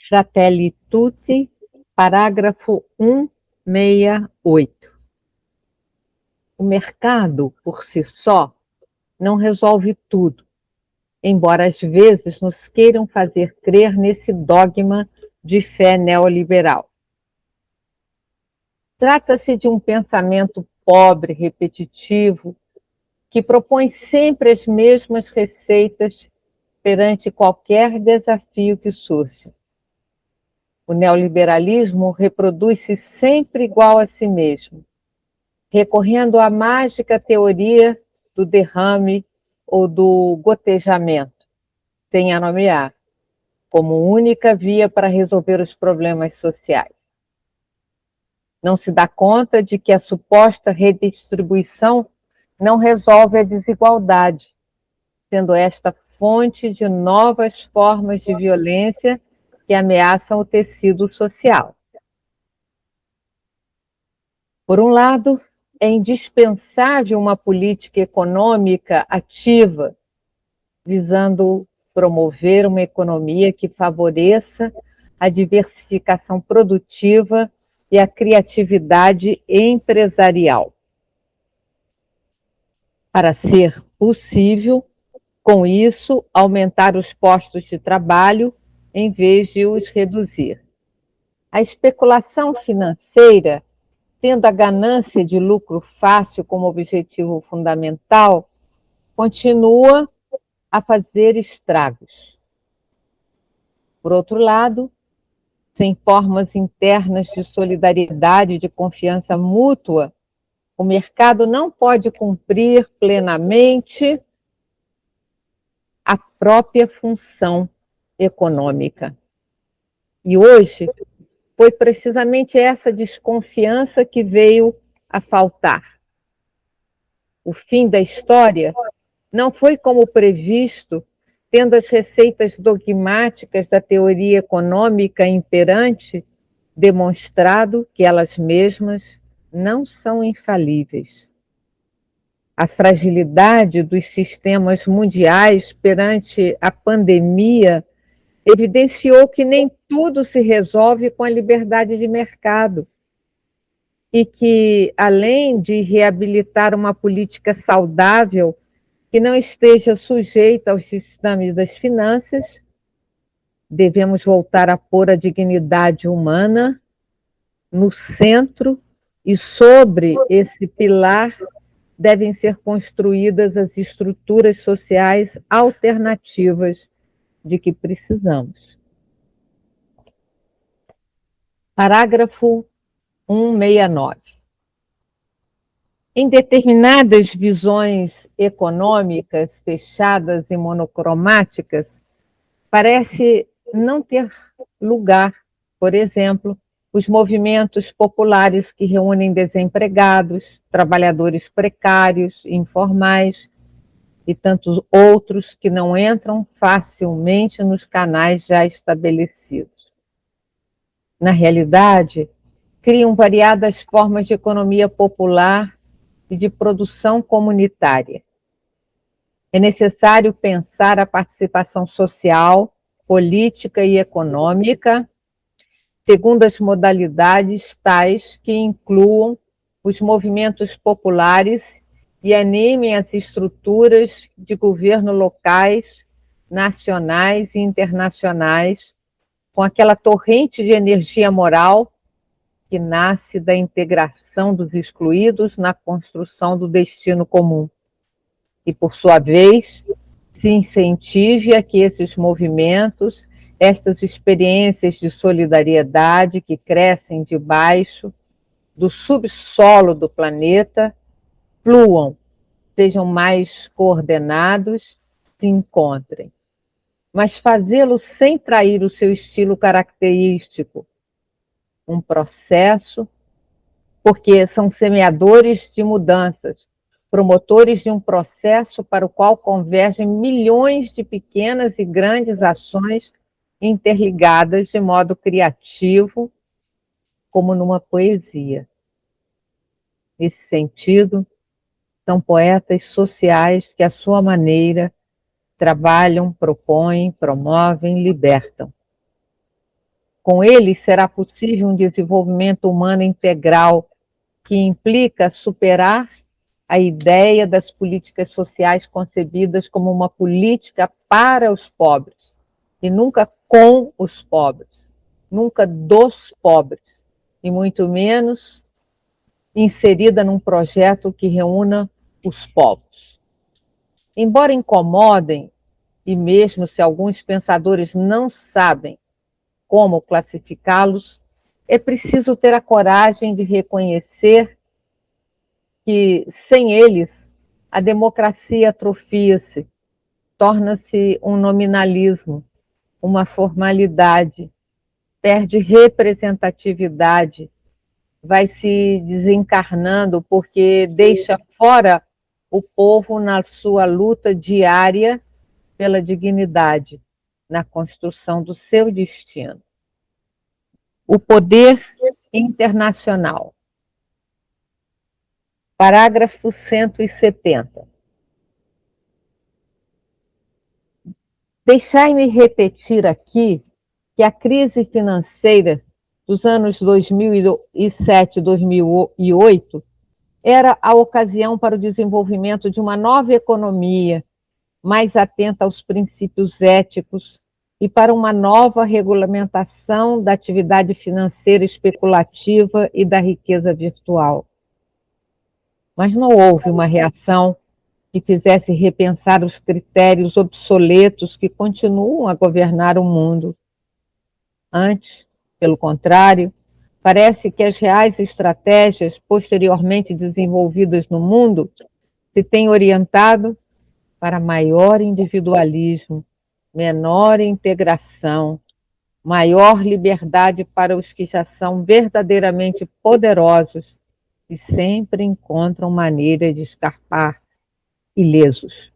Fratelli Tutti, parágrafo 168. O mercado, por si só, não resolve tudo, embora às vezes nos queiram fazer crer nesse dogma de fé neoliberal. Trata-se de um pensamento pobre, repetitivo, que propõe sempre as mesmas receitas perante qualquer desafio que surja. O neoliberalismo reproduz-se sempre igual a si mesmo, recorrendo à mágica teoria do derrame ou do gotejamento, sem a nomear, como única via para resolver os problemas sociais. Não se dá conta de que a suposta redistribuição não resolve a desigualdade, sendo esta fonte de novas formas de violência que ameaçam o tecido social. Por um lado, é indispensável uma política econômica ativa, visando promover uma economia que favoreça a diversificação produtiva e a criatividade empresarial. Para ser possível, com isso, aumentar os postos de trabalho em vez de os reduzir. A especulação financeira, tendo a ganância de lucro fácil como objetivo fundamental, continua a fazer estragos. Por outro lado, sem formas internas de solidariedade e de confiança mútua, o mercado não pode cumprir plenamente a própria função econômica. E hoje foi precisamente essa desconfiança que veio a faltar. O fim da história não foi como previsto, tendo as receitas dogmáticas da teoria econômica imperante demonstrado que elas mesmas não são infalíveis. A fragilidade dos sistemas mundiais perante a pandemia evidenciou que nem tudo se resolve com a liberdade de mercado e que, além de reabilitar uma política saudável que não esteja sujeita aos sistemas das finanças, devemos voltar a pôr a dignidade humana no centro e sobre esse pilar devem ser construídas as estruturas sociais alternativas de que precisamos. Parágrafo 169. Em determinadas visões econômicas fechadas e monocromáticas, parece não ter lugar, por exemplo, os movimentos populares que reúnem desempregados, trabalhadores precários, informais e tantos outros que não entram facilmente nos canais já estabelecidos. Na realidade, criam variadas formas de economia popular e de produção comunitária. É necessário pensar a participação social, política e econômica segundo as modalidades tais que incluam os movimentos populares e animem as estruturas de governo locais, nacionais e internacionais, com aquela torrente de energia moral que nasce da integração dos excluídos na construção do destino comum. E, por sua vez, se incentive a que esses movimentos, estas experiências de solidariedade que crescem debaixo do subsolo do planeta, fluam, sejam mais coordenados, se encontrem. Mas fazê-lo sem trair o seu estilo característico, um processo, porque são semeadores de mudanças, promotores de um processo para o qual convergem milhões de pequenas e grandes ações interligadas de modo criativo, como numa poesia. Nesse sentido, são poetas sociais que, à sua maneira, trabalham, propõem, promovem, libertam. Com eles será possível um desenvolvimento humano integral que implica superar a ideia das políticas sociais concebidas como uma política para os pobres, e nunca com os pobres, nunca dos pobres, e muito menos inserida num projeto que reúna os povos. Embora incomodem, e mesmo se alguns pensadores não sabem como classificá-los, é preciso ter a coragem de reconhecer que, sem eles, a democracia atrofia-se, torna-se um nominalismo, uma formalidade, perde representatividade, vai se desencarnando porque deixa fora o povo na sua luta diária pela dignidade, na construção do seu destino. O poder internacional. Parágrafo 170. Deixai-me repetir aqui que a crise financeira dos anos 2007 e 2008 era a ocasião para o desenvolvimento de uma nova economia, mais atenta aos princípios éticos e para uma nova regulamentação da atividade financeira especulativa e da riqueza virtual. Mas não houve uma reação que fizesse repensar os critérios obsoletos que continuam a governar o mundo. Antes, pelo contrário, parece que as reais estratégias posteriormente desenvolvidas no mundo se têm orientado para maior individualismo, menor integração, maior liberdade para os que já são verdadeiramente poderosos e sempre encontram maneira de escapar ilesos.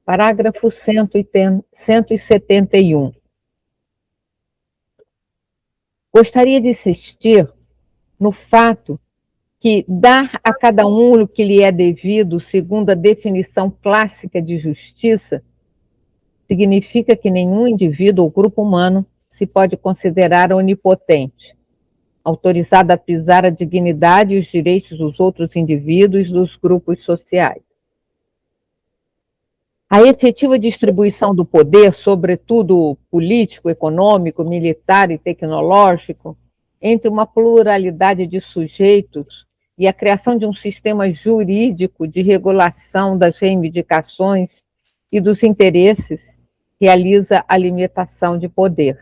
Parágrafo 171. Gostaria de insistir no fato que dar a cada um o que lhe é devido, segundo a definição clássica de justiça, significa que nenhum indivíduo ou grupo humano se pode considerar onipotente, autorizado a pisar a dignidade e os direitos dos outros indivíduos dos grupos sociais. A efetiva distribuição do poder, sobretudo político, econômico, militar e tecnológico, entre uma pluralidade de sujeitos e a criação de um sistema jurídico de regulação das reivindicações e dos interesses, realiza a limitação de poder.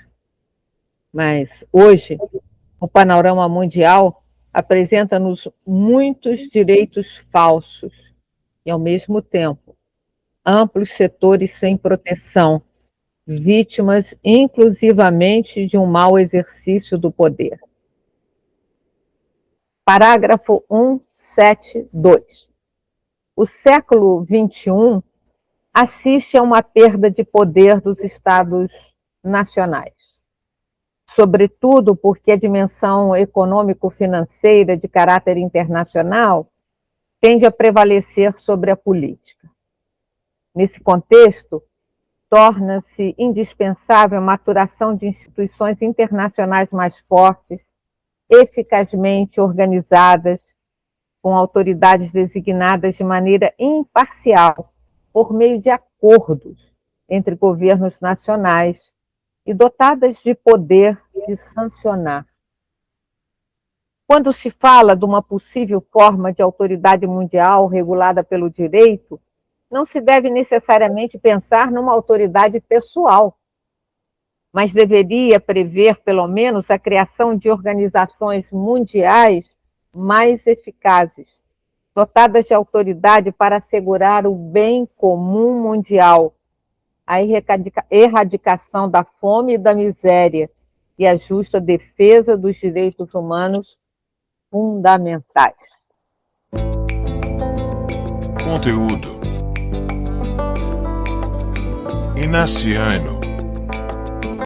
Mas, hoje, o panorama mundial apresenta-nos muitos direitos falsos e, ao mesmo tempo, amplos setores sem proteção, vítimas inclusivamente de um mau exercício do poder. Parágrafo 172. O século XXI assiste a uma perda de poder dos Estados nacionais, sobretudo porque a dimensão econômico-financeira de caráter internacional tende a prevalecer sobre a política. Nesse contexto, torna-se indispensável a maturação de instituições internacionais mais fortes, eficazmente organizadas, com autoridades designadas de maneira imparcial, por meio de acordos entre governos nacionais e dotadas de poder de sancionar. Quando se fala de uma possível forma de autoridade mundial regulada pelo direito, não se deve necessariamente pensar numa autoridade pessoal, mas deveria prever, pelo menos, a criação de organizações mundiais mais eficazes, dotadas de autoridade para assegurar o bem comum mundial, a erradicação da fome e da miséria e a justa defesa dos direitos humanos fundamentais. Conteúdo. Inaciano.